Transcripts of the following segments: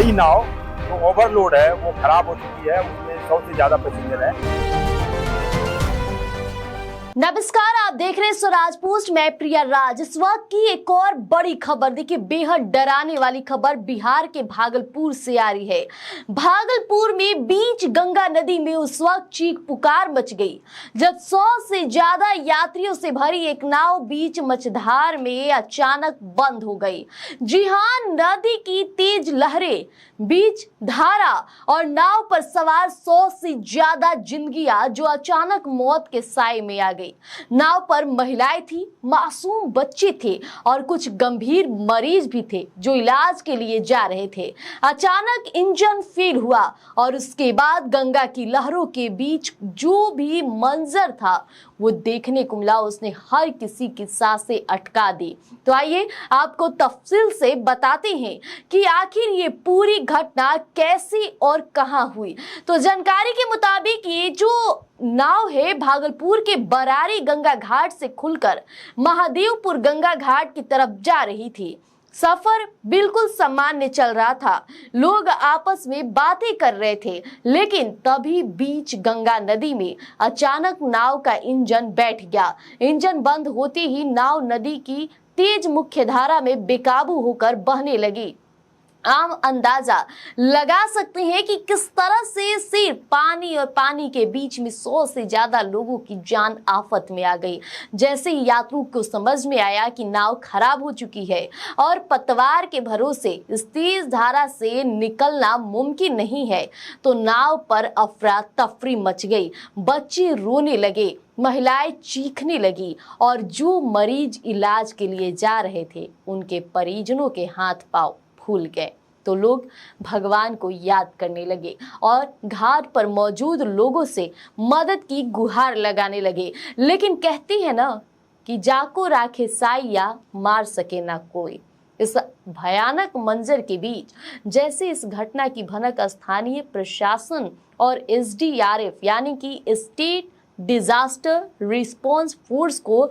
बड़ी नाव जो ओवरलोड है वो खराब हो चुकी है, उसमें 100 से ज्यादा पैसेंजर है। नमस्कार, आप देख रहे हैं स्वराज पोस्ट। मैं प्रिया राज। इस वक्त की एक और बड़ी खबर, देखिए बेहद डराने वाली खबर बिहार के भागलपुर से आ रही है। भागलपुर में बीच गंगा नदी में उस वक्त चीख पुकार मच गई जब 100 से ज्यादा यात्रियों से भरी एक नाव बीच मझधार में अचानक बंद हो गई। जी हां, नदी की तेज लहरें, बीच धारा और नाव पर सवार 100 से ज्यादा जिंदगियां जो अचानक मौत के साए में आ गई। नाव पर महिलाएं थी, मासूम बच्चे थे और कुछ गंभीर मरीज भी थे जो इलाज के लिए जा रहे थे। अचानक इंजन फेल हुआ और उसके बाद गंगा की लहरों के बीच जो भी मंजर था वो देखने को मिला, उसने हर किसी की सांसें अटका दी। तो आइए आपको तफसील से बताते हैं कि आखिर ये पूरी घटना कैसे और कहां हुई। तो जानकारी के मुताबिक ये जो नाव है भागलपुर के बरारी गंगा घाट से खुलकर महादेवपुर गंगा घाट की तरफ जा रही थी। सफर बिल्कुल सामान्य चल रहा था, लोग आपस में बातें कर रहे थे, लेकिन तभी बीच गंगा नदी में अचानक नाव का इंजन बैठ गया। इंजन बंद होते ही नाव नदी की तेज मुख्य धारा में बेकाबू होकर बहने लगी। आम अंदाजा लगा सकते हैं कि किस तरह से सिर्फ पानी और पानी के बीच में 100 से ज्यादा लोगों की जान आफत में आ गई। जैसे ही यात्रियों को समझ में आया कि नाव खराब हो चुकी है और पतवार के भरोसे इस तेज धारा से निकलना मुमकिन नहीं है, तो नाव पर अफरा तफरी मच गई। बच्चे रोने लगे, महिलाएं चीखने लगी और जो मरीज इलाज के लिए जा रहे थे उनके परिजनों के हाथ पांव फूल गए। तो लोग भगवान को याद करने लगे और घाट पर मौजूद लोगों से मदद की गुहार लगाने लगे। लेकिन कहती है ना कि जाको राखे साइया मार सके ना कोई। इस भयानक मंजर के बीच जैसे इस घटना की भनक स्थानीय प्रशासन और एसडीआरएफ यानी कि स्टेट डिजास्टर रिस्पांस फोर्स को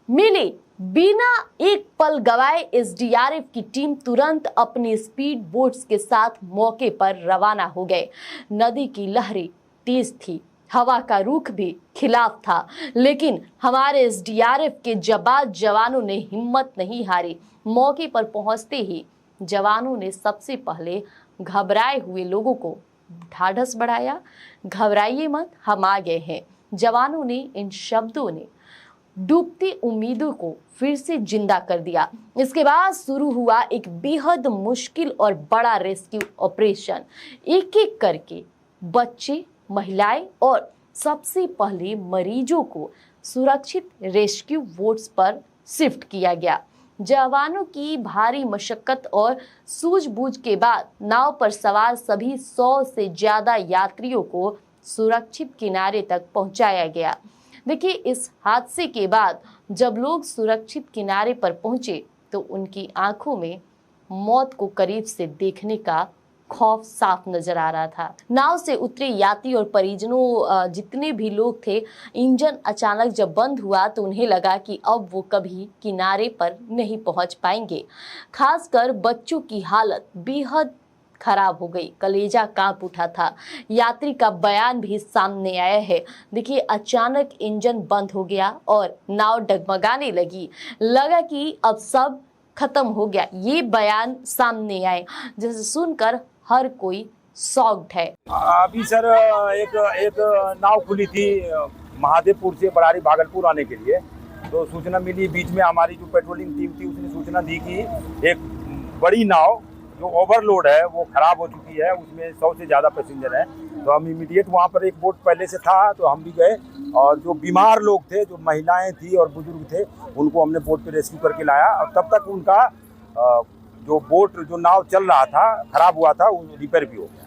मिली। बिना एक पल गवाए एसडीआरएफ की टीम तुरंत अपनी स्पीड बोट्स के साथ मौके पर रवाना हो गए। नदी की लहरें तेज थी, हवा का रुख भी खिलाफ था, लेकिन हमारे एसडीआरएफ के जाबाज जवानों ने हिम्मत नहीं हारी। मौके पर पहुंचते ही जवानों ने सबसे पहले घबराए हुए लोगों को ढाढ़स बढ़ाया। घबराइए मत, हम आ गए हैं। जवानों ने इन शब्दों ने डूबती उम्मीदों को फिर से जिंदा कर दिया। इसके बाद शुरू हुआ एक बेहद मुश्किल और बड़ा रेस्क्यू ऑपरेशन। एक एक करके बच्चे, महिलाएं और सबसे पहले मरीजों को सुरक्षित रेस्क्यू बोट्स पर शिफ्ट किया गया। जवानों की भारी मशक्कत और सूझबूझ के बाद नाव पर सवार सभी 100 से ज्यादा यात्रियों को सुरक्षित किनारे तक पहुंचाया गया। देखिए, इस हादसे के बाद जब लोग सुरक्षित किनारे पर पहुंचे तो उनकी आंखों में मौत को करीब से देखने का खौफ साफ नजर आ रहा था। नाव से उतरे यात्री और परिजनों जितने भी लोग थे, इंजन अचानक जब बंद हुआ तो उन्हें लगा कि अब वो कभी किनारे पर नहीं पहुंच पाएंगे। खासकर बच्चों की हालत बेहद खराब हो गई, कलेजा कांप उठा था। यात्री का बयान भी सामने आया है। देखिए, अचानक इंजन बंद हो गया और नाव डगमगाने लगी, लगा कि अब सब खत्म हो गया। ये बयान सामने आए जिसे सुनकर हर कोई शॉक्ड है। अभी सर एक नाव खुली थी महादेवपुर से बरारी भागलपुर आने के लिए, तो सूचना मिली। बीच में हमारी जो पेट्रोलिंग टीम थी उसने सूचना दी कि एक बड़ी नाव जो ओवरलोड है वो खराब हो चुकी है, उसमें 100 से ज़्यादा पैसेंजर हैं। तो हम इमीडिएट वहाँ पर, एक बोट पहले से था तो हम भी गए और जो बीमार लोग थे, जो महिलाएं थी और बुजुर्ग थे, उनको हमने बोट पे रेस्क्यू करके लाया। और तब तक उनका जो नाव चल रहा था, खराब हुआ था, वो रिपेयर भी हो गया।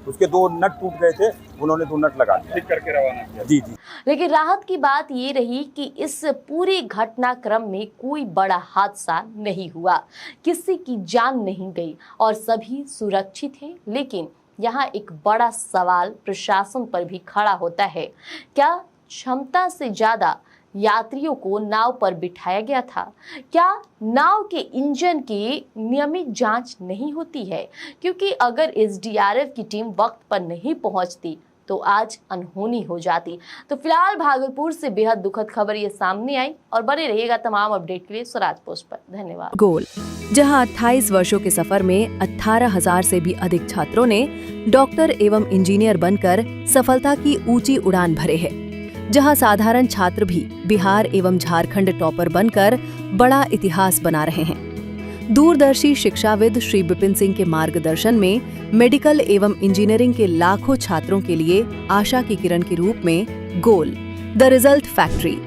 उसके 2 नट टूट गए थे, उन्होंने 2 नट लगा दिए, ठीक करके रवाना किया। जी। लेकिन राहत की बात ये रही कि इस पूरे घटनाक्रम में कोई बड़ा हादसा नहीं हुआ, किसी की जान नहीं गई और सभी सुरक्षित हैं। लेकिन यहाँ एक बड़ा सवाल प्रशासन पर भी खड़ा होता है। क्या क्षमता से ज्यादा यात्रियों को नाव पर बिठाया गया था। क्या नाव के इंजन की नियमित जांच नहीं होती है? क्योंकि अगर एसडीआरएफ की टीम वक्त पर नहीं पहुंचती तो आज अनहोनी हो जाती। तो फिलहाल भागलपुर से बेहद दुखद खबर ये सामने आई और बने रहिएगा तमाम अपडेट के लिए स्वराज पोस्ट पर। धन्यवाद। गोल, जहां 28 वर्षों के सफर में 18,000 से भी अधिक छात्रों ने डॉक्टर एवं इंजीनियर बनकर सफलता की ऊंची उड़ान भरे हैं, जहां साधारण छात्र भी बिहार एवं झारखंड टॉपर बनकर बड़ा इतिहास बना रहे हैं। दूरदर्शी शिक्षाविद श्री विपिन सिंह के मार्गदर्शन में मेडिकल एवं इंजीनियरिंग के लाखों छात्रों के लिए आशा की किरण के रूप में गोल, द रिजल्ट फैक्ट्री